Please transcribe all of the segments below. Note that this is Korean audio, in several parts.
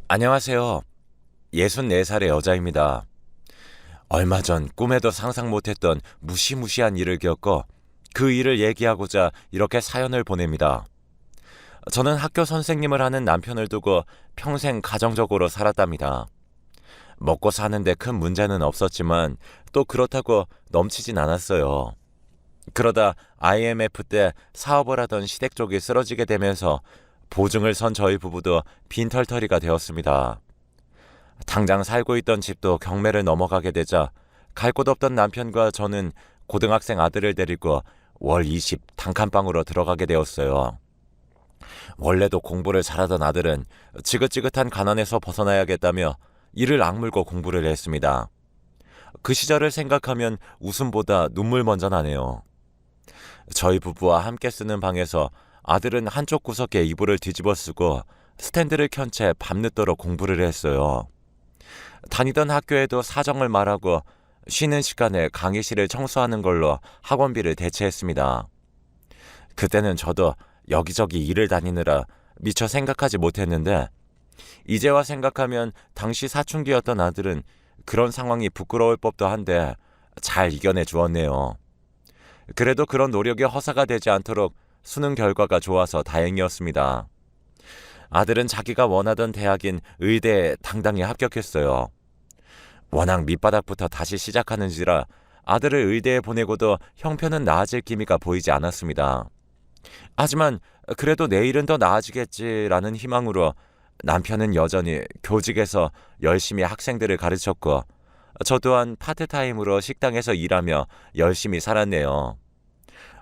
안녕하세요. 64살의 여자입니다. 얼마 전 꿈에도 상상 못했던 무시무시한 일을 겪어 그 일을 얘기하고자 이렇게 사연을 보냅니다. 저는 학교 선생님을 하는 남편을 두고 평생 가정적으로 살았답니다. 먹고 사는데 큰 문제는 없었지만 또 그렇다고 넘치진 않았어요. 그러다 IMF 때 사업을 하던 시댁 쪽이 쓰러지게 되면서 보증을 선 저희 부부도 빈털터리가 되었습니다. 당장 살고 있던 집도 경매를 넘어가게 되자 갈 곳 없던 남편과 저는 고등학생 아들을 데리고 월 20 단칸방으로 들어가게 되었어요. 원래도 공부를 잘하던 아들은 지긋지긋한 가난에서 벗어나야겠다며 이를 악물고 공부를 했습니다. 그 시절을 생각하면 웃음보다 눈물 먼저 나네요. 저희 부부와 함께 쓰는 방에서 아들은 한쪽 구석에 이불을 뒤집어 쓰고 스탠드를 켠 채 밤늦도록 공부를 했어요. 다니던 학교에도 사정을 말하고 쉬는 시간에 강의실을 청소하는 걸로 학원비를 대체했습니다. 그때는 저도 여기저기 일을 다니느라 미처 생각하지 못했는데 이제와 생각하면 당시 사춘기였던 아들은 그런 상황이 부끄러울 법도 한데 잘 이겨내 주었네요. 그래도 그런 노력이 허사가 되지 않도록 수능 결과가 좋아서 다행이었습니다. 아들은 자기가 원하던 대학인 의대에 당당히 합격했어요. 워낙 밑바닥부터 다시 시작하는지라 아들을 의대에 보내고도 형편은 나아질 기미가 보이지 않았습니다. 하지만 그래도 내일은 더 나아지겠지라는 희망으로 남편은 여전히 교직에서 열심히 학생들을 가르쳤고 저 또한 파트타임으로 식당에서 일하며 열심히 살았네요.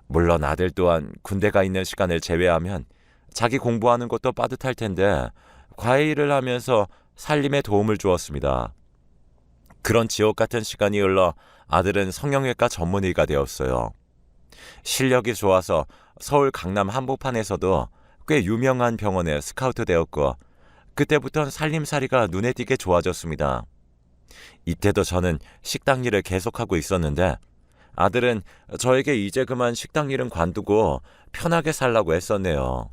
물론 아들 또한 군대 가 있는 시간을 제외하면 자기 공부하는 것도 빠듯할 텐데 과외 일을 하면서 살림에 도움을 주었습니다. 그런 지옥 같은 시간이 흘러 아들은 성형외과 전문의가 되었어요. 실력이 좋아서 서울 강남 한복판에서도 꽤 유명한 병원에 스카우트 되었고 그때부터는 살림살이가 눈에 띄게 좋아졌습니다. 이때도 저는 식당 일을 계속하고 있었는데 아들은 저에게 이제 그만 식당 일은 관두고 편하게 살라고 했었네요.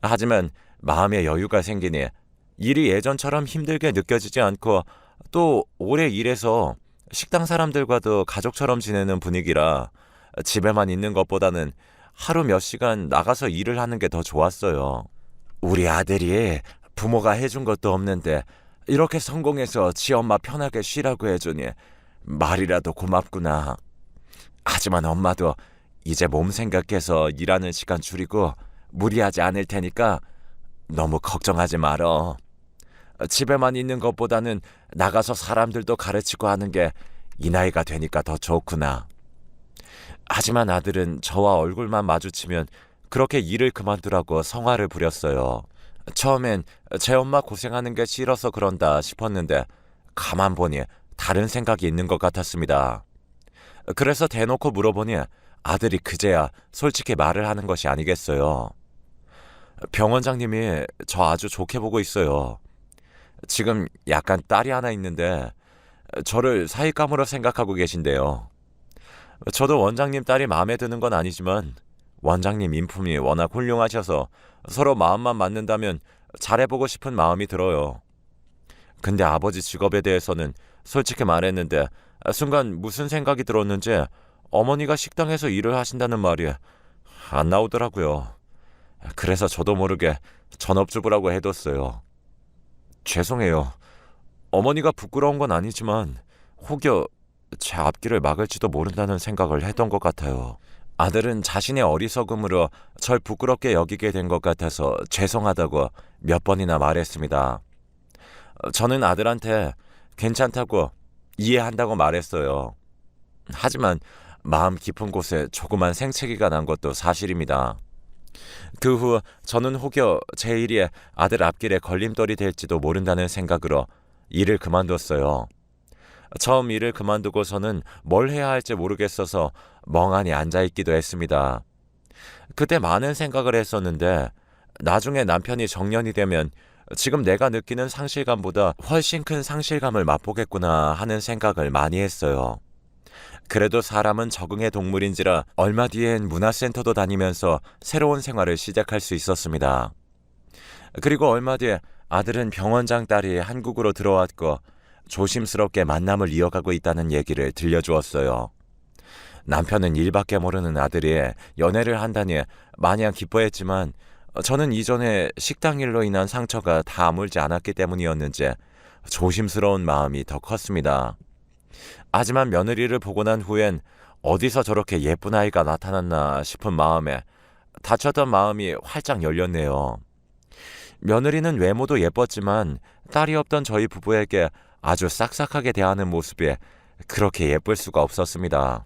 하지만 마음의 여유가 생기니 일이 예전처럼 힘들게 느껴지지 않고 또 오래 일해서 식당 사람들과도 가족처럼 지내는 분위기라 집에만 있는 것보다는 하루 몇 시간 나가서 일을 하는 게 더 좋았어요. 우리 아들이 부모가 해준 것도 없는데 이렇게 성공해서 지 엄마 편하게 쉬라고 해주니 말이라도 고맙구나. 하지만 엄마도 이제 몸 생각해서 일하는 시간 줄이고 무리하지 않을 테니까 너무 걱정하지 말어. 집에만 있는 것보다는 나가서 사람들도 가르치고 하는 게 이 나이가 되니까 더 좋구나. 하지만 아들은 저와 얼굴만 마주치면 그렇게 일을 그만두라고 성화를 부렸어요. 처음엔 제 엄마 고생하는 게 싫어서 그런다 싶었는데 가만 보니 다른 생각이 있는 것 같았습니다. 그래서 대놓고 물어보니 아들이 그제야 솔직히 말을 하는 것이 아니겠어요. 병원장님이 저 아주 좋게 보고 있어요. 지금 약간 딸이 하나 있는데 저를 사윗감으로 생각하고 계신데요. 저도 원장님 딸이 마음에 드는 건 아니지만 원장님 인품이 워낙 훌륭하셔서 서로 마음만 맞는다면 잘해보고 싶은 마음이 들어요. 근데 아버지 직업에 대해서는 솔직히 말했는데 순간 무슨 생각이 들었는지 어머니가 식당에서 일을 하신다는 말이 안 나오더라고요. 그래서 저도 모르게 전업주부라고 해뒀어요. 죄송해요. 어머니가 부끄러운 건 아니지만 혹여 제 앞길을 막을지도 모른다는 생각을 했던 것 같아요. 아들은 자신의 어리석음으로 절 부끄럽게 여기게 된 것 같아서 죄송하다고 몇 번이나 말했습니다. 저는 아들한테 괜찮다고 이해한다고 말했어요. 하지만 마음 깊은 곳에 조그만 생채기가 난 것도 사실입니다. 그 후 저는 혹여 제 일이 아들 앞길에 걸림돌이 될지도 모른다는 생각으로 일을 그만뒀어요. 처음 일을 그만두고서는 뭘 해야 할지 모르겠어서 멍하니 앉아있기도 했습니다. 그때 많은 생각을 했었는데 나중에 남편이 정년이 되면 지금 내가 느끼는 상실감보다 훨씬 큰 상실감을 맛보겠구나 하는 생각을 많이 했어요. 그래도 사람은 적응의 동물인지라 얼마 뒤엔 문화센터도 다니면서 새로운 생활을 시작할 수 있었습니다. 그리고 얼마 뒤에 아들은 병원장 딸이 한국으로 들어왔고 조심스럽게 만남을 이어가고 있다는 얘기를 들려주었어요. 남편은 일밖에 모르는 아들이 연애를 한다니 마냥 기뻐했지만 저는 이전에 식당 일로 인한 상처가 다 아물지 않았기 때문이었는지 조심스러운 마음이 더 컸습니다. 하지만 며느리를 보고 난 후엔 어디서 저렇게 예쁜 아이가 나타났나 싶은 마음에 닫혔던 마음이 활짝 열렸네요. 며느리는 외모도 예뻤지만 딸이 없던 저희 부부에게 아주 싹싹하게 대하는 모습이 그렇게 예쁠 수가 없었습니다.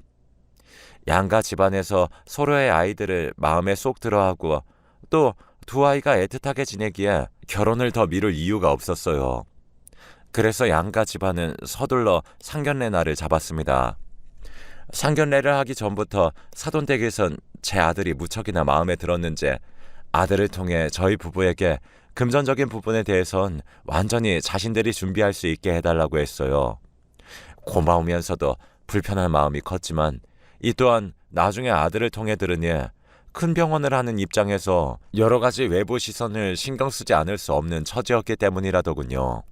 양가 집안에서 서로의 아이들을 마음에 쏙 들어하고 또 두 아이가 애틋하게 지내기에 결혼을 더 미룰 이유가 없었어요. 그래서 양가 집안은 서둘러 상견례 날을 잡았습니다. 상견례를 하기 전부터 사돈댁에선 제 아들이 무척이나 마음에 들었는지 아들을 통해 저희 부부에게 금전적인 부분에 대해선 완전히 자신들이 준비할 수 있게 해달라고 했어요. 고마우면서도 불편한 마음이 컸지만 이 또한 나중에 아들을 통해 들으니 큰 병원을 하는 입장에서 여러 가지 외부 시선을 신경 쓰지 않을 수 없는 처지였기 때문이라더군요.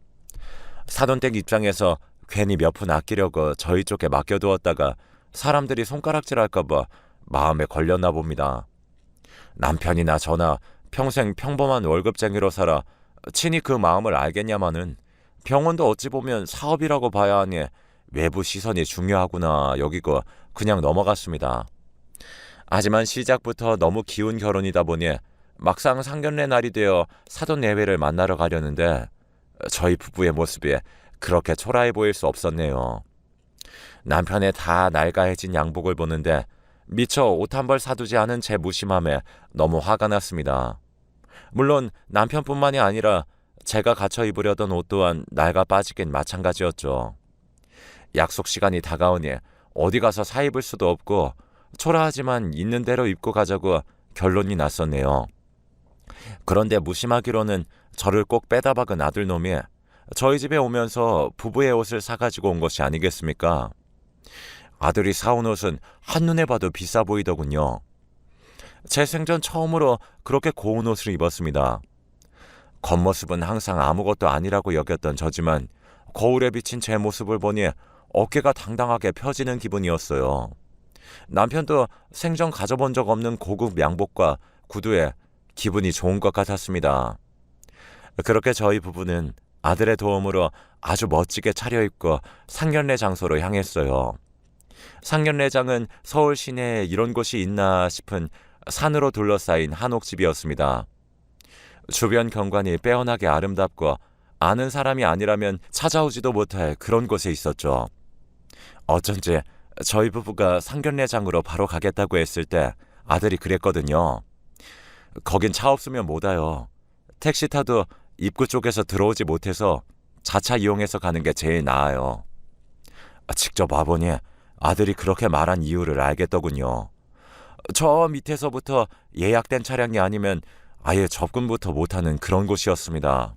사돈댁 입장에서 괜히 몇 푼 아끼려고 저희 쪽에 맡겨두었다가 사람들이 손가락질할까봐 마음에 걸렸나 봅니다. 남편이나 저나 평생 평범한 월급쟁이로 살아 친히 그 마음을 알겠냐마는 병원도 어찌 보면 사업이라고 봐야 하니 외부 시선이 중요하구나 여기고 그냥 넘어갔습니다. 하지만 시작부터 너무 기운 결혼이다 보니 막상 상견례 날이 되어 사돈 내외를 만나러 가려는데 저희 부부의 모습이 그렇게 초라해 보일 수 없었네요. 남편의 다 낡아해진 양복을 보는데 미처 옷 한 벌 사두지 않은 제 무심함에 너무 화가 났습니다. 물론 남편뿐만이 아니라 제가 갖춰 입으려던 옷 또한 낡아 빠지긴 마찬가지였죠. 약속 시간이 다가오니 어디 가서 사 입을 수도 없고 초라하지만 있는 대로 입고 가자고 결론이 났었네요. 그런데 무심하기로는 저를 꼭 빼다 박은 아들놈이 저희 집에 오면서 부부의 옷을 사가지고 온 것이 아니겠습니까? 아들이 사온 옷은 한눈에 봐도 비싸 보이더군요. 제 생전 처음으로 그렇게 고운 옷을 입었습니다. 겉모습은 항상 아무것도 아니라고 여겼던 저지만 거울에 비친 제 모습을 보니 어깨가 당당하게 펴지는 기분이었어요. 남편도 생전 가져본 적 없는 고급 양복과 구두에 기분이 좋은 것 같았습니다. 그렇게 저희 부부는 아들의 도움으로 아주 멋지게 차려입고 상견례 장소로 향했어요. 상견례장은 서울 시내에 이런 곳이 있나 싶은 산으로 둘러싸인 한옥집이었습니다. 주변 경관이 빼어나게 아름답고 아는 사람이 아니라면 찾아오지도 못할 그런 곳에 있었죠. 어쩐지 저희 부부가 상견례장으로 바로 가겠다고 했을 때 아들이 그랬거든요. 거긴 차 없으면 못 와요. 택시 타도 입구 쪽에서 들어오지 못해서 자차 이용해서 가는 게 제일 나아요. 직접 와보니 아들이 그렇게 말한 이유를 알겠더군요. 저 밑에서부터 예약된 차량이 아니면 아예 접근부터 못하는 그런 곳이었습니다.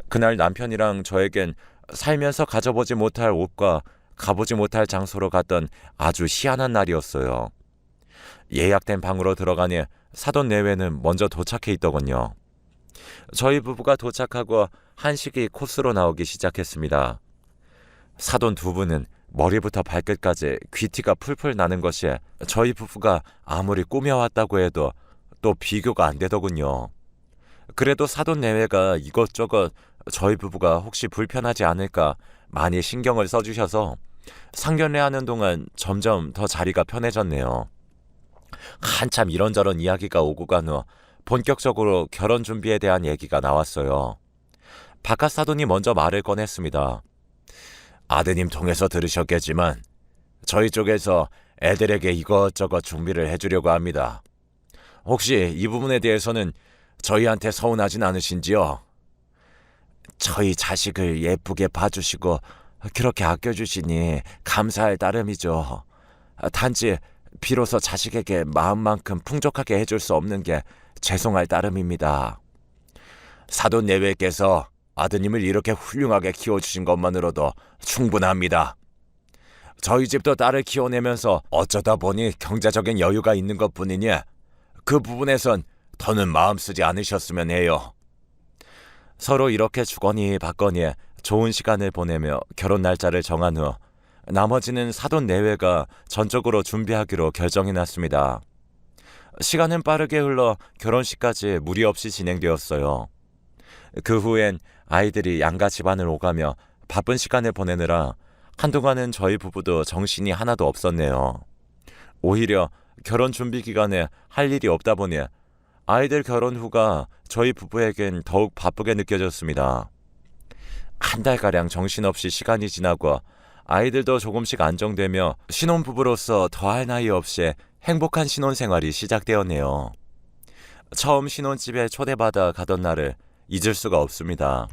그날 남편이랑 저에겐 살면서 가져보지 못할 옷과 가보지 못할 장소로 갔던 아주 희한한 날이었어요. 예약된 방으로 들어가니 사돈 내외는 먼저 도착해 있더군요. 저희 부부가 도착하고 한식이 코스로 나오기 시작했습니다. 사돈 두 분은 머리부터 발끝까지 귀티가 풀풀 나는 것이 저희 부부가 아무리 꾸며왔다고 해도 또 비교가 안 되더군요. 그래도 사돈 내외가 이것저것 저희 부부가 혹시 불편하지 않을까 많이 신경을 써주셔서 상견례하는 동안 점점 더 자리가 편해졌네요. 한참 이런저런 이야기가 오고 간 후 본격적으로 결혼 준비에 대한 얘기가 나왔어요. 바깥 사돈이 먼저 말을 꺼냈습니다. 아드님 통해서 들으셨겠지만 저희 쪽에서 애들에게 이것저것 준비를 해주려고 합니다. 혹시 이 부분에 대해서는 저희한테 서운하진 않으신지요? 저희 자식을 예쁘게 봐주시고 그렇게 아껴주시니 감사할 따름이죠. 단지 비로소 자식에게 마음만큼 풍족하게 해줄 수 없는 게 죄송할 따름입니다. 사돈 내외께서 아드님을 이렇게 훌륭하게 키워주신 것만으로도 충분합니다. 저희 집도 딸을 키워내면서 어쩌다 보니 경제적인 여유가 있는 것뿐이니 그 부분에선 더는 마음 쓰지 않으셨으면 해요. 서로 이렇게 주거니 받거니 좋은 시간을 보내며 결혼 날짜를 정한 후 나머지는 사돈 내외가 전적으로 준비하기로 결정이 났습니다. 시간은 빠르게 흘러 결혼식까지 무리 없이 진행되었어요. 그 후엔 아이들이 양가 집안을 오가며 바쁜 시간을 보내느라 한동안은 저희 부부도 정신이 하나도 없었네요. 오히려 결혼 준비 기간에 할 일이 없다 보니 아이들 결혼 후가 저희 부부에겐 더욱 바쁘게 느껴졌습니다. 한 달가량 정신없이 시간이 지나고 아이들도 조금씩 안정되며 신혼부부로서 더할 나위 없이 행복한 신혼생활이 시작되었네요. 처음 신혼집에 초대받아 가던 날을 잊을 수가 없습니다.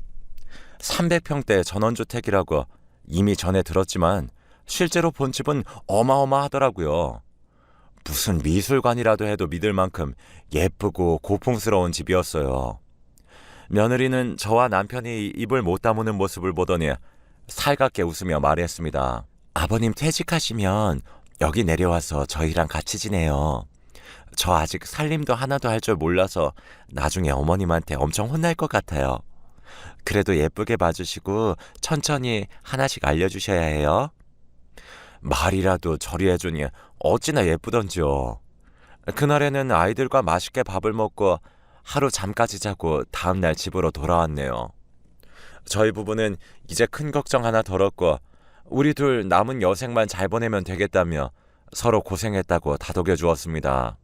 300평대 전원주택이라고 이미 전에 들었지만 실제로 본 집은 어마어마하더라고요. 무슨 미술관이라도 해도 믿을 만큼 예쁘고 고풍스러운 집이었어요. 며느리는 저와 남편이 입을 못 다무는 모습을 보더니 살갑게 웃으며 말했습니다. 아버님 퇴직하시면 여기 내려와서 저희랑 같이 지내요. 저 아직 살림도 하나도 할 줄 몰라서 나중에 어머님한테 엄청 혼날 것 같아요. 그래도 예쁘게 봐주시고 천천히 하나씩 알려주셔야 해요. 말이라도 저리 해주니 어찌나 예쁘던지요. 그날에는 아이들과 맛있게 밥을 먹고 하루 잠까지 자고 다음날 집으로 돌아왔네요. 저희 부부는 이제 큰 걱정 하나 덜었고 우리 둘 남은 여생만 잘 보내면 되겠다며 서로 고생했다고 다독여 주었습니다.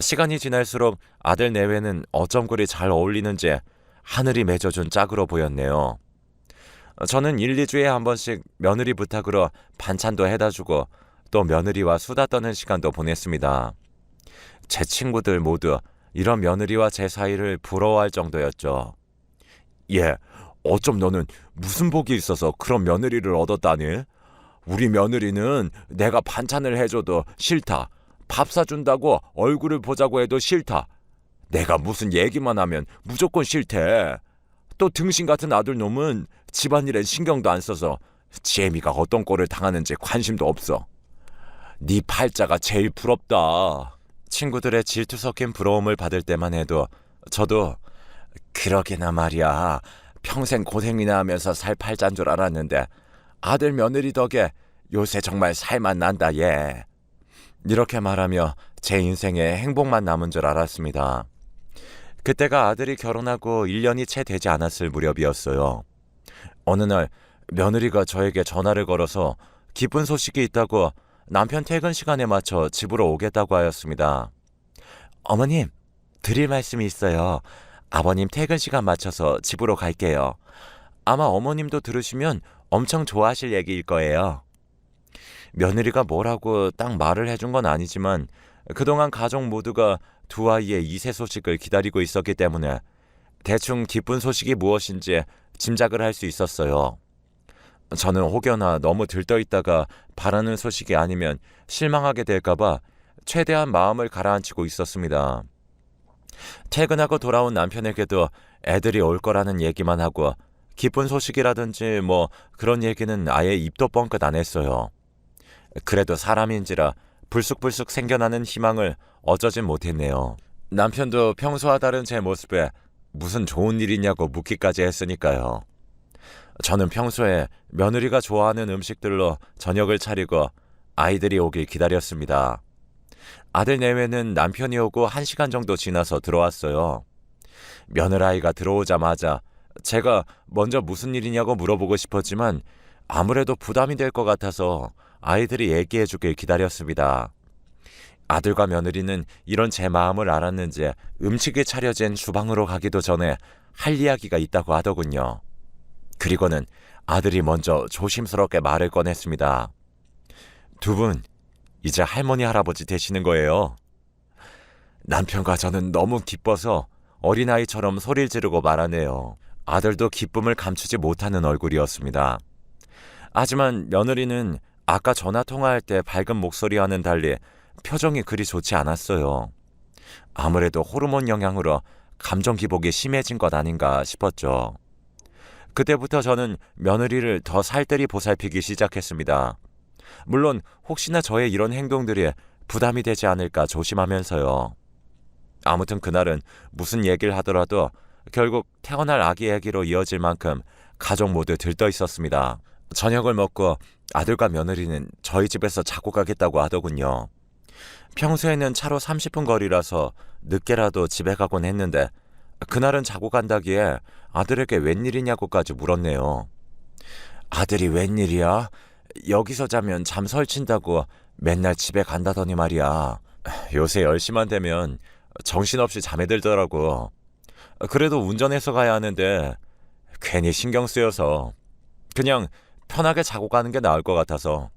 시간이 지날수록 아들 내외는 어쩜 그리 잘 어울리는지 하늘이 맺어준 짝으로 보였네요. 저는 1, 2주에 한 번씩 며느리 부탁으로 반찬도 해다주고 또 며느리와 수다 떠는 시간도 보냈습니다. 제 친구들 모두 이런 며느리와 제 사이를 부러워할 정도였죠. 예, 어쩜 너는 무슨 복이 있어서 그런 며느리를 얻었다니? 우리 며느리는 내가 반찬을 해줘도 싫다. 밥 사준다고 얼굴을 보자고 해도 싫다. 내가 무슨 얘기만 하면 무조건 싫대. 또 등신 같은 아들놈은 집안일엔 신경도 안 써서 지혜미가 어떤 꼴을 당하는지 관심도 없어. 네 팔자가 제일 부럽다. 친구들의 질투 섞인 부러움을 받을 때만 해도 저도 그러게나 말이야. 평생 고생이나 하면서 살 팔자인 줄 알았는데 아들 며느리 덕에 요새 정말 살만 난다 얘. 이렇게 말하며 제 인생에 행복만 남은 줄 알았습니다. 그때가 아들이 결혼하고 1년이 채 되지 않았을 무렵이었어요. 어느 날 며느리가 저에게 전화를 걸어서 기쁜 소식이 있다고 남편 퇴근 시간에 맞춰 집으로 오겠다고 하였습니다. 어머님, 드릴 말씀이 있어요. 아버님 퇴근 시간 맞춰서 집으로 갈게요. 아마 어머님도 들으시면 엄청 좋아하실 얘기일 거예요. 며느리가 뭐라고 딱 말을 해준 건 아니지만 그동안 가족 모두가 두 아이의 이세 소식을 기다리고 있었기 때문에 대충 기쁜 소식이 무엇인지 짐작을 할 수 있었어요. 저는 혹여나 너무 들떠있다가 바라는 소식이 아니면 실망하게 될까봐 최대한 마음을 가라앉히고 있었습니다. 퇴근하고 돌아온 남편에게도 애들이 올 거라는 얘기만 하고 기쁜 소식이라든지 뭐 그런 얘기는 아예 입도 뻥끗 안 했어요. 그래도 사람인지라 불쑥불쑥 생겨나는 희망을 어쩌진 못했네요. 남편도 평소와 다른 제 모습에 무슨 좋은 일이냐고 묻기까지 했으니까요. 저는 평소에 며느리가 좋아하는 음식들로 저녁을 차리고 아이들이 오길 기다렸습니다. 아들 내외는 남편이 오고 1시간 정도 지나서 들어왔어요. 며느라이가 들어오자마자 제가 먼저 무슨 일이냐고 물어보고 싶었지만 아무래도 부담이 될 것 같아서 아이들이 얘기해 주길 기다렸습니다. 아들과 며느리는 이런 제 마음을 알았는지 음식이 차려진 주방으로 가기도 전에 할 이야기가 있다고 하더군요. 그리고는 아들이 먼저 조심스럽게 말을 꺼냈습니다. 두 분 이제 할머니 할아버지 되시는 거예요. 남편과 저는 너무 기뻐서 어린아이처럼 소리를 지르고 말하네요. 아들도 기쁨을 감추지 못하는 얼굴이었습니다. 하지만 며느리는 아까 전화 통화할 때 밝은 목소리와는 달리 표정이 그리 좋지 않았어요. 아무래도 호르몬 영향으로 감정 기복이 심해진 것 아닌가 싶었죠. 그때부터 저는 며느리를 더 살뜰히 보살피기 시작했습니다. 물론 혹시나 저의 이런 행동들이 부담이 되지 않을까 조심하면서요. 아무튼 그날은 무슨 얘기를 하더라도 결국 태어날 아기 얘기로 이어질 만큼 가족 모두 들떠 있었습니다. 저녁을 먹고 아들과 며느리는 저희 집에서 자고 가겠다고 하더군요. 평소에는 차로 30분 거리라서 늦게라도 집에 가곤 했는데 그날은 자고 간다기에 아들에게 웬일이냐고까지 물었네요. 아들이 웬일이야? 여기서 자면 잠 설친다고 맨날 집에 간다더니 말이야. 요새 10시만 되면 정신없이 잠에 들더라고. 그래도 운전해서 가야 하는데 괜히 신경 쓰여서 그냥 편하게 자고 가는 게 나을 것 같아서.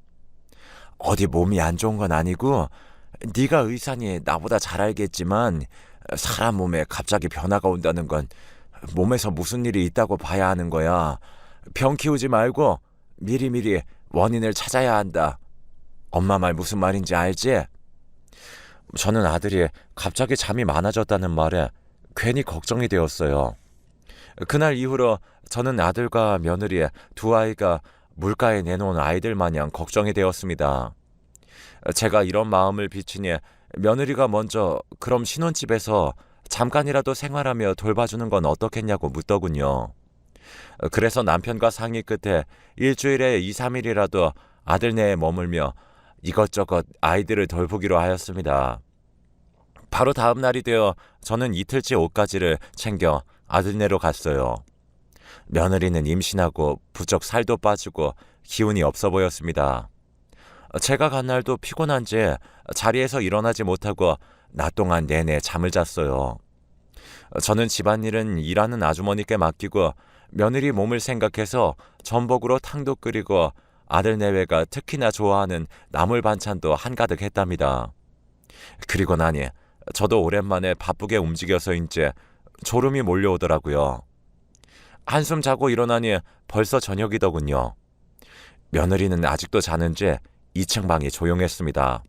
어디 몸이 안 좋은 건 아니고 네가 의사니 나보다 잘 알겠지만 사람 몸에 갑자기 변화가 온다는 건 몸에서 무슨 일이 있다고 봐야 하는 거야. 병 키우지 말고 미리미리 원인을 찾아야 한다. 엄마 말 무슨 말인지 알지? 저는 아들이 갑자기 잠이 많아졌다는 말에 괜히 걱정이 되었어요. 그날 이후로 저는 아들과 며느리 두 아이가 물가에 내놓은 아이들 마냥 걱정이 되었습니다. 제가 이런 마음을 비추니 며느리가 먼저 그럼 신혼집에서 잠깐이라도 생활하며 돌봐주는 건 어떻겠냐고 묻더군요. 그래서 남편과 상의 끝에 일주일에 2, 3일이라도 아들네에 머물며 이것저것 아이들을 돌보기로 하였습니다. 바로 다음 날이 되어 저는 이틀째 옷가지를 챙겨 아들네로 갔어요. 며느리는 임신하고 부쩍 살도 빠지고 기운이 없어 보였습니다. 제가 간 날도 피곤한지 자리에서 일어나지 못하고 낮 동안 내내 잠을 잤어요. 저는 집안일은 일하는 아주머니께 맡기고 며느리 몸을 생각해서 전복으로 탕도 끓이고 아들 내외가 특히나 좋아하는 나물 반찬도 한가득 했답니다. 그리고 나니 저도 오랜만에 바쁘게 움직여서인지 졸음이 몰려오더라고요. 한숨 자고 일어나니 벌써 저녁이더군요. 며느리는 아직도 자는지 2층 방이 조용했습니다.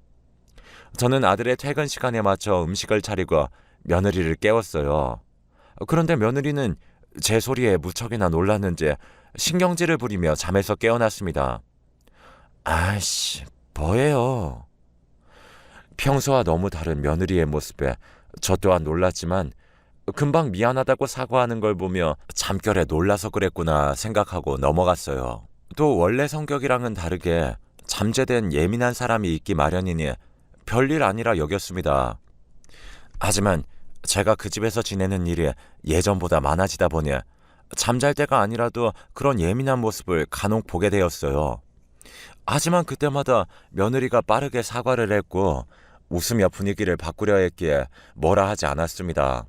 저는 아들의 퇴근 시간에 맞춰 음식을 차리고 며느리를 깨웠어요. 그런데 며느리는 제 소리에 무척이나 놀랐는지 신경질을 부리며 잠에서 깨어났습니다. 아이씨, 뭐예요? 평소와 너무 다른 며느리의 모습에 저 또한 놀랐지만 금방 미안하다고 사과하는 걸 보며 잠결에 놀라서 그랬구나 생각하고 넘어갔어요. 또 원래 성격이랑은 다르게 잠재된 예민한 사람이 있기 마련이니 별일 아니라 여겼습니다. 하지만 제가 그 집에서 지내는 일이 예전보다 많아지다 보니 잠잘 때가 아니라도 그런 예민한 모습을 간혹 보게 되었어요. 하지만 그때마다 며느리가 빠르게 사과를 했고 웃으며 분위기를 바꾸려 했기에 뭐라 하지 않았습니다.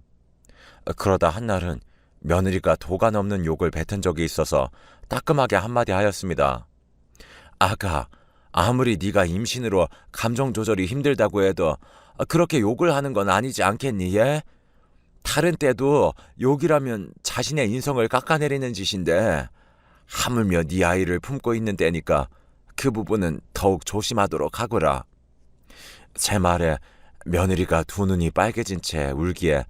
그러다 한날은 며느리가 도가 넘는 욕을 뱉은 적이 있어서 따끔하게 한마디 하였습니다. 아가, 아무리 네가 임신으로 감정 조절이 힘들다고 해도 그렇게 욕을 하는 건 아니지 않겠니? 예? 다른 때도 욕이라면 자신의 인성을 깎아내리는 짓인데 하물며 네 아이를 품고 있는 때니까 그 부분은 더욱 조심하도록 하거라. 제 말에 며느리가 두 눈이 빨개진 채 울기에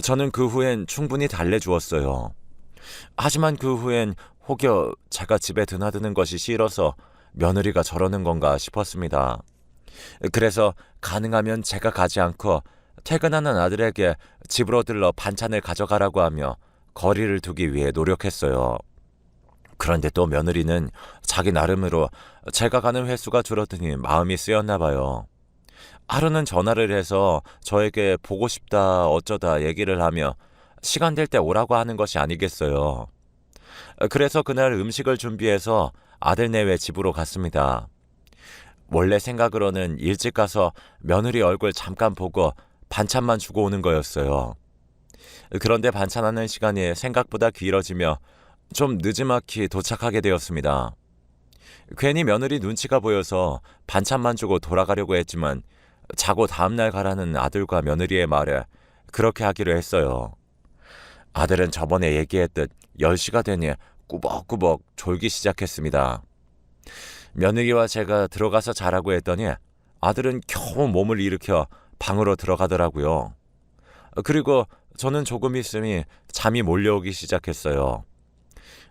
저는 그 후엔 충분히 달래주었어요. 하지만 그 후엔 혹여 제가 집에 드나드는 것이 싫어서 며느리가 저러는 건가 싶었습니다. 그래서 가능하면 제가 가지 않고 퇴근하는 아들에게 집으로 들러 반찬을 가져가라고 하며 거리를 두기 위해 노력했어요. 그런데 또 며느리는 자기 나름으로 제가 가는 횟수가 줄어드니 마음이 쓰였나 봐요. 하루는 전화를 해서 저에게 보고 싶다 어쩌다 얘기를 하며 시간 될 때 오라고 하는 것이 아니겠어요. 그래서 그날 음식을 준비해서 아들네외 집으로 갔습니다. 원래 생각으로는 일찍 가서 며느리 얼굴 잠깐 보고 반찬만 주고 오는 거였어요. 그런데 반찬하는 시간이 생각보다 길어지며 좀 느지막이 도착하게 되었습니다. 괜히 며느리 눈치가 보여서 반찬만 주고 돌아가려고 했지만 자고 다음날 가라는 아들과 며느리의 말에 그렇게 하기로 했어요. 아들은 저번에 얘기했듯 10시가 되니 꾸벅꾸벅 졸기 시작했습니다. 며느리와 제가 들어가서 자라고 했더니 아들은 겨우 몸을 일으켜 방으로 들어가더라고요. 그리고 저는 조금 있으니 잠이 몰려오기 시작했어요.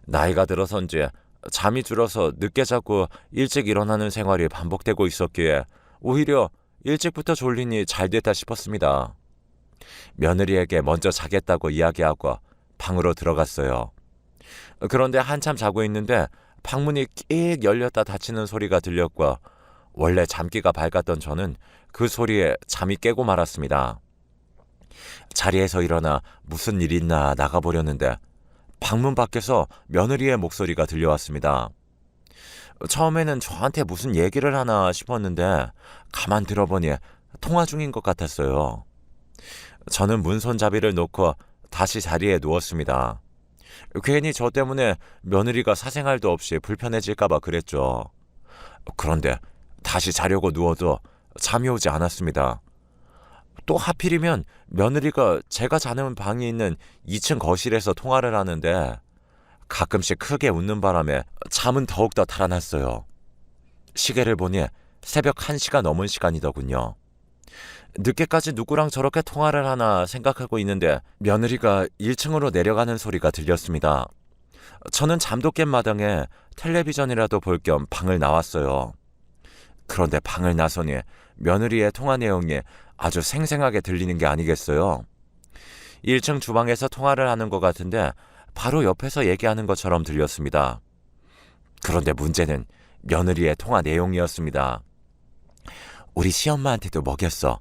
나이가 들어선지 잠이 줄어서 늦게 자고 일찍 일어나는 생활이 반복되고 있었기에 오히려 일찍부터 졸리니 잘 됐다 싶었습니다. 며느리에게 먼저 자겠다고 이야기하고 방으로 들어갔어요. 그런데 한참 자고 있는데 방문이 끽 열렸다 닫히는 소리가 들렸고 원래 잠기가 밝았던 저는 그 소리에 잠이 깨고 말았습니다. 자리에서 일어나 무슨 일 있나 나가보려는데 방문 밖에서 며느리의 목소리가 들려왔습니다. 처음에는 저한테 무슨 얘기를 하나 싶었는데 가만 들어보니 통화 중인 것 같았어요. 저는 문손잡이를 놓고 다시 자리에 누웠습니다. 괜히 저 때문에 며느리가 사생활도 없이 불편해질까봐 그랬죠. 그런데 다시 자려고 누워도 잠이 오지 않았습니다. 또 하필이면 며느리가 제가 자는 방이 있는 2층 거실에서 통화를 하는데 가끔씩 크게 웃는 바람에 잠은 더욱더 달아났어요. 시계를 보니 새벽 1시가 넘은 시간이더군요. 늦게까지 누구랑 저렇게 통화를 하나 생각하고 있는데 며느리가 1층으로 내려가는 소리가 들렸습니다. 저는 잠도 깬 마당에 텔레비전이라도 볼 겸 방을 나왔어요. 그런데 방을 나서니 며느리의 통화 내용이 아주 생생하게 들리는 게 아니겠어요. 1층 주방에서 통화를 하는 것 같은데 바로 옆에서 얘기하는 것처럼 들렸습니다. 그런데 문제는 며느리의 통화 내용이었습니다. 우리 시엄마한테도 먹였어.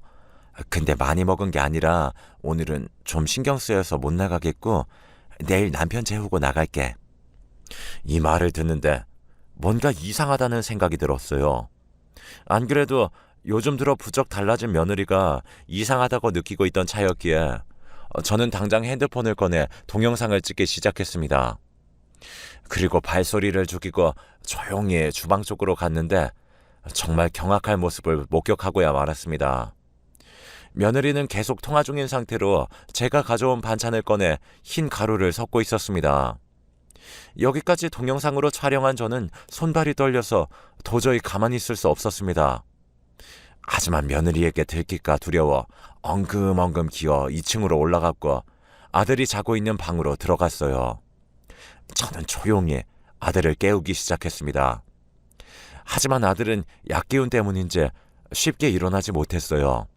근데 많이 먹은 게 아니라 오늘은 좀 신경 쓰여서 못 나가겠고 내일 남편 재우고 나갈게. 이 말을 듣는데 뭔가 이상하다는 생각이 들었어요. 안 그래도 요즘 들어 부쩍 달라진 며느리가 이상하다고 느끼고 있던 차였기에 저는 당장 핸드폰을 꺼내 동영상을 찍기 시작했습니다. 그리고 발소리를 죽이고 조용히 주방 쪽으로 갔는데 정말 경악할 모습을 목격하고야 말았습니다. 며느리는 계속 통화 중인 상태로 제가 가져온 반찬을 꺼내 흰 가루를 섞고 있었습니다. 여기까지 동영상으로 촬영한 저는 손발이 떨려서 도저히 가만히 있을 수 없었습니다. 하지만 며느리에게 들킬까 두려워 엉금엉금 기어 2층으로 올라갔고 아들이 자고 있는 방으로 들어갔어요. 저는 조용히 아들을 깨우기 시작했습니다. 하지만 아들은 약기운 때문인지 쉽게 일어나지 못했어요.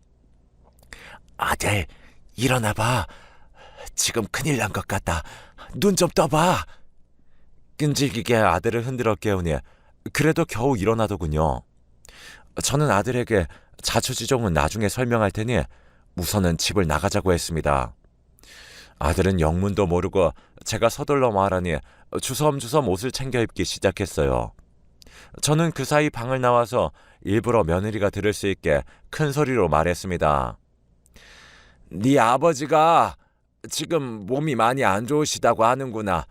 아들, 일어나봐. 지금 큰일 난 것 같다. 눈 좀 떠봐. 끈질기게 아들을 흔들어 깨우니 그래도 겨우 일어나더군요. 저는 아들에게 자초지종은 나중에 설명할 테니 우선은 집을 나가자고 했습니다. 아들은 영문도 모르고 제가 서둘러 말하니 주섬주섬 옷을 챙겨 입기 시작했어요. 저는 그 사이 방을 나와서 일부러 며느리가 들을 수 있게 큰 소리로 말했습니다. 네 아버지가 지금 몸이 많이 안 좋으시다고 하는구나.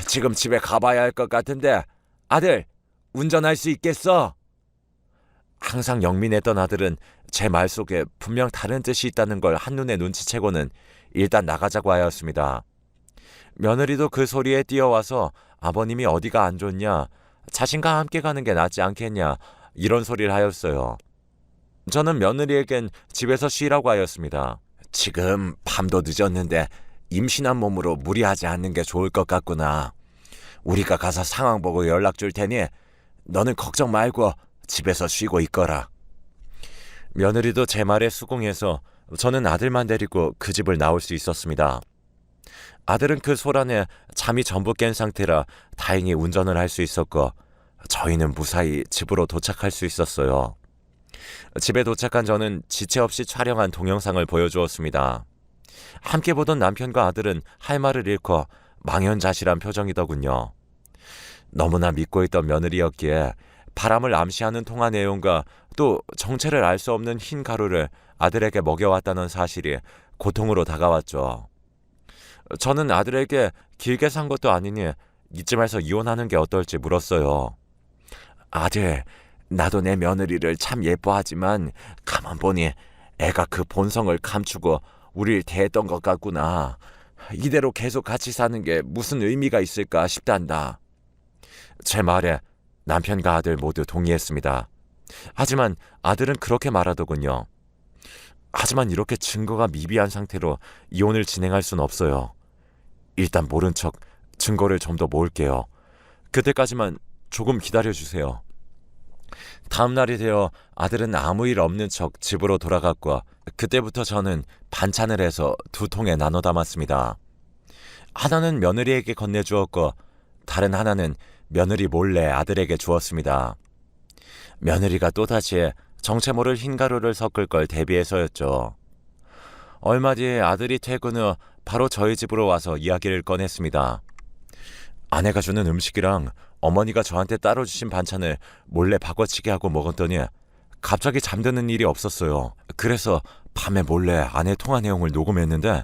지금 집에 가봐야 할 것 같은데 아들, 운전할 수 있겠어? 항상 영민했던 아들은 제 말 속에 분명 다른 뜻이 있다는 걸 한눈에 눈치채고는 일단 나가자고 하였습니다. 며느리도 그 소리에 뛰어와서 아버님이 어디가 안 좋냐, 자신과 함께 가는 게 낫지 않겠냐, 이런 소리를 하였어요. 저는 며느리에겐 집에서 쉬라고 하였습니다. 지금 밤도 늦었는데 임신한 몸으로 무리하지 않는 게 좋을 것 같구나. 우리가 가서 상황 보고 연락 줄 테니 너는 걱정 말고 집에서 쉬고 있거라. 며느리도 제 말에 수긍해서 저는 아들만 데리고 그 집을 나올 수 있었습니다. 아들은 그 소란에 잠이 전부 깬 상태라 다행히 운전을 할 수 있었고 저희는 무사히 집으로 도착할 수 있었어요. 집에 도착한 저는 지체 없이 촬영한 동영상을 보여주었습니다. 함께 보던 남편과 아들은 할 말을 잃고 망연자실한 표정이더군요. 너무나 믿고 있던 며느리였기에 바람을 암시하는 통화 내용과 또 정체를 알 수 없는 흰 가루를 아들에게 먹여왔다는 사실이 고통으로 다가왔죠. 저는 아들에게 길게 산 것도 아니니 이쯤에서 이혼하는 게 어떨지 물었어요. 아들, 나도 내 며느리를 참 예뻐하지만 가만 보니 애가 그 본성을 감추고 우릴 대했던 것 같구나. 이대로 계속 같이 사는 게 무슨 의미가 있을까 싶단다. 제 말에 남편과 아들 모두 동의했습니다. 하지만 아들은 그렇게 말하더군요. 하지만 이렇게 증거가 미비한 상태로 이혼을 진행할 순 없어요. 일단 모른 척 증거를 좀 더 모을게요. 그때까지만 조금 기다려주세요. 다음 날이 되어 아들은 아무 일 없는 척 집으로 돌아갔고 그때부터 저는 반찬을 해서 2통에 나눠 담았습니다. 하나는 며느리에게 건네주었고 다른 하나는 며느리 몰래 아들에게 주었습니다. 며느리가 또다시 정체 모를 흰가루를 섞을 걸 대비해서였죠. 얼마 뒤에 아들이 퇴근 후 바로 저희 집으로 와서 이야기를 꺼냈습니다. 아내가 주는 음식이랑 어머니가 저한테 따로 주신 반찬을 몰래 바꿔치기 하고 먹었더니 갑자기 잠드는 일이 없었어요. 그래서 밤에 몰래 아내 통화 내용을 녹음했는데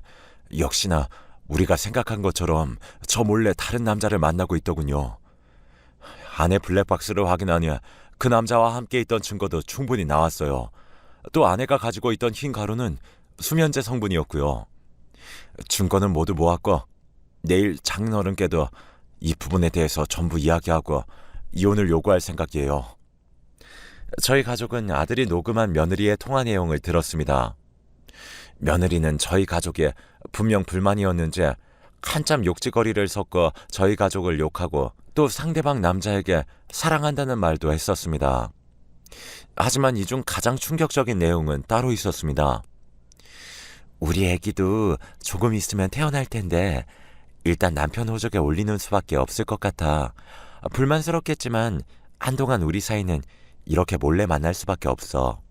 역시나 우리가 생각한 것처럼 저 몰래 다른 남자를 만나고 있더군요. 아내 블랙박스를 확인하니 그 남자와 함께 있던 증거도 충분히 나왔어요. 또 아내가 가지고 있던 흰 가루는 수면제 성분이었고요. 증거는 모두 모았고 내일 장인어른께도 이 부분에 대해서 전부 이야기하고 이혼을 요구할 생각이에요. 저희 가족은 아들이 녹음한 며느리의 통화 내용을 들었습니다. 며느리는 저희 가족에 분명 불만이었는지 한참 욕지거리를 섞어 저희 가족을 욕하고 또 상대방 남자에게 사랑한다는 말도 했었습니다. 하지만 이 중 가장 충격적인 내용은 따로 있었습니다. 우리 애기도 조금 있으면 태어날 텐데 일단 남편 호적에 올리는 수밖에 없을 것 같아. 불만스럽겠지만 한동안 우리 사이는 이렇게 몰래 만날 수밖에 없어.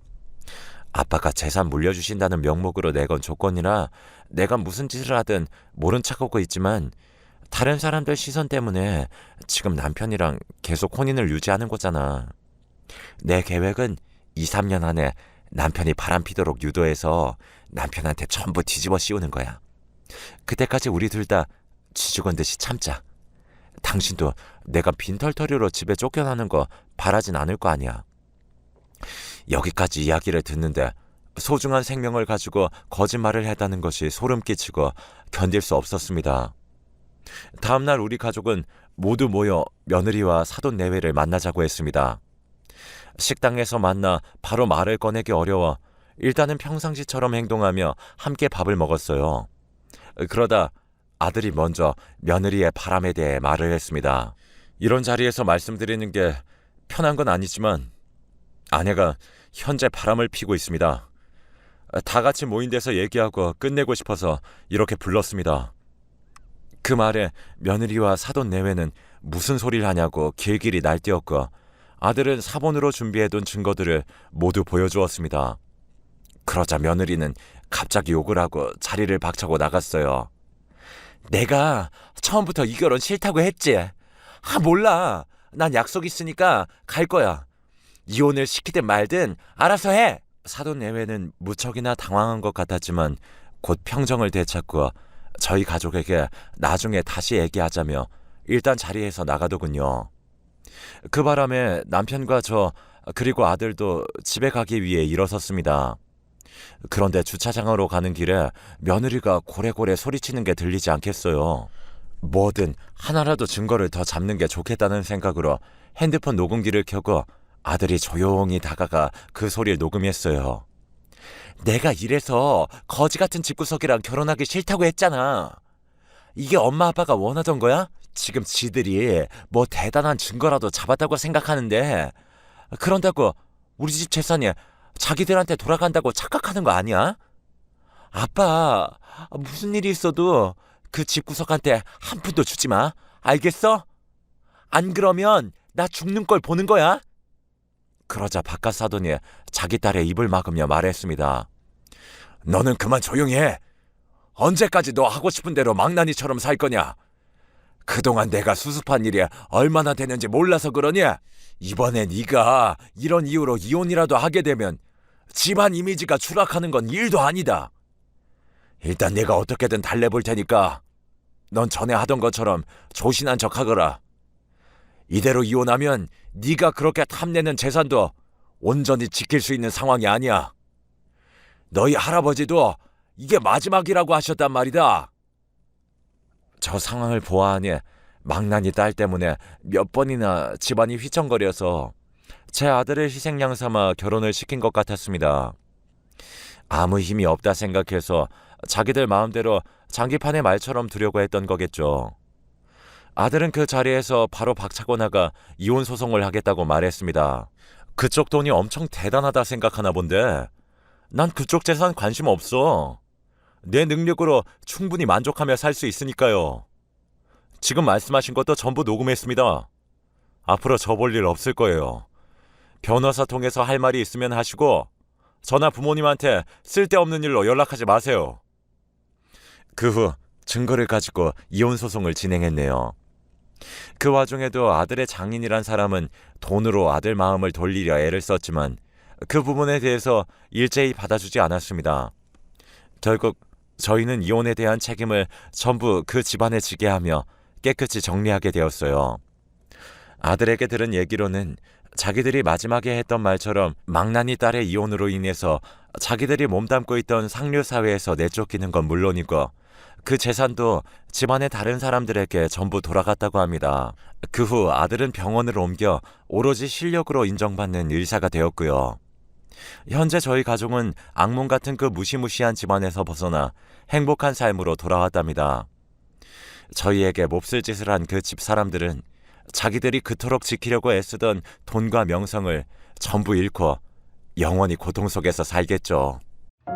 아빠가 재산 물려주신다는 명목으로 내건 조건이라 내가 무슨 짓을 하든 모른 척하고 있지만 다른 사람들 시선 때문에 지금 남편이랑 계속 혼인을 유지하는 거잖아. 내 계획은 2, 3년 안에 남편이 바람피도록 유도해서 남편한테 전부 뒤집어 씌우는 거야. 그때까지 우리 둘 다 쥐죽은 듯이 참자. 당신도 내가 빈털터리로 집에 쫓겨나는 거 바라진 않을 거 아니야. 여기까지 이야기를 듣는데 소중한 생명을 가지고 거짓말을 했다는 것이 소름 끼치고 견딜 수 없었습니다. 다음날 우리 가족은 모두 모여 며느리와 사돈 내외를 만나자고 했습니다. 식당에서 만나 바로 말을 꺼내기 어려워 일단은 평상시처럼 행동하며 함께 밥을 먹었어요. 그러다 아들이 먼저 며느리의 바람에 대해 말을 했습니다. 이런 자리에서 말씀드리는 게 편한 건 아니지만 아내가 현재 바람을 피고 있습니다. 다 같이 모인 데서 얘기하고 끝내고 싶어서 이렇게 불렀습니다. 그 말에 며느리와 사돈 내외는 무슨 소리를 하냐고 길길이 날뛰었고 아들은 사본으로 준비해둔 증거들을 모두 보여주었습니다. 그러자 며느리는 갑자기 욕을 하고 자리를 박차고 나갔어요. 내가 처음부터 이 결혼 싫다고 했지. 몰라. 난 약속 있으니까 갈 거야. 이혼을 시키든 말든 알아서 해. 사돈 내외는 무척이나 당황한 것 같았지만 곧 평정을 되찾고 저희 가족에게 나중에 다시 얘기하자며 일단 자리에서 나가더군요. 그 바람에 남편과 저 그리고 아들도 집에 가기 위해 일어섰습니다. 그런데 주차장으로 가는 길에 며느리가 고래고래 소리치는 게 들리지 않겠어요. 뭐든 하나라도 증거를 더 잡는 게 좋겠다는 생각으로 핸드폰 녹음기를 켜고 아들이 조용히 다가가 그 소리를 녹음했어요. 내가 이래서 거지 같은 집구석이랑 결혼하기 싫다고 했잖아. 이게 엄마 아빠가 원하던 거야? 지금 지들이 뭐 대단한 증거라도 잡았다고 생각하는데 그런다고 우리 집 재산이 자기들한테 돌아간다고 착각하는 거 아니야? 아빠, 무슨 일이 있어도 그 집구석한테 한 푼도 주지 마. 알겠어? 안 그러면 나 죽는 걸 보는 거야. 그러자 바깥 사돈이 자기 딸의 입을 막으며 말했습니다. 너는 그만 조용히 해. 언제까지 너 하고 싶은 대로 망나니처럼 살 거냐? 그동안 내가 수습한 일이 얼마나 되는지 몰라서 그러니? 이번에 네가 이런 이유로 이혼이라도 하게 되면 집안 이미지가 추락하는 건 일도 아니다. 일단 내가 어떻게든 달래볼 테니까 넌 전에 하던 것처럼 조신한 척하거라. 이대로 이혼하면 네가 그렇게 탐내는 재산도 온전히 지킬 수 있는 상황이 아니야. 너희 할아버지도 이게 마지막이라고 하셨단 말이다. 저 상황을 보아하니 망나니 딸 때문에 몇 번이나 집안이 휘청거려서 제 아들을 희생양 삼아 결혼을 시킨 것 같았습니다. 아무 힘이 없다 생각해서 자기들 마음대로 장기판의 말처럼 두려고 했던 거겠죠. 아들은 그 자리에서 바로 박차고 나가 이혼 소송을 하겠다고 말했습니다. 그쪽 돈이 엄청 대단하다 생각하나 본데 난 그쪽 재산 관심 없어. 내 능력으로 충분히 만족하며 살 수 있으니까요. 지금 말씀하신 것도 전부 녹음했습니다. 앞으로 저 볼 일 없을 거예요. 변호사 통해서 할 말이 있으면 하시고 저나 부모님한테 쓸데없는 일로 연락하지 마세요. 그 후 증거를 가지고 이혼 소송을 진행했네요. 그 와중에도 아들의 장인이란 사람은 돈으로 아들 마음을 돌리려 애를 썼지만 그 부분에 대해서 일제히 받아주지 않았습니다. 결국 저희는 이혼에 대한 책임을 전부 그 집안에 지게 하며 깨끗이 정리하게 되었어요. 아들에게 들은 얘기로는 자기들이 마지막에 했던 말처럼 망나니 딸의 이혼으로 인해서 자기들이 몸담고 있던 상류사회에서 내쫓기는 건 물론이고 그 재산도 집안의 다른 사람들에게 전부 돌아갔다고 합니다. 그 후 아들은 병원을 옮겨 오로지 실력으로 인정받는 의사가 되었고요. 현재 저희 가족은 악몽 같은 그 무시무시한 집안에서 벗어나 행복한 삶으로 돌아왔답니다. 저희에게 몹쓸 짓을 한 그 집 사람들은 자기들이 그토록 지키려고 애쓰던 돈과 명성을 전부 잃고 영원히 고통 속에서 살겠죠.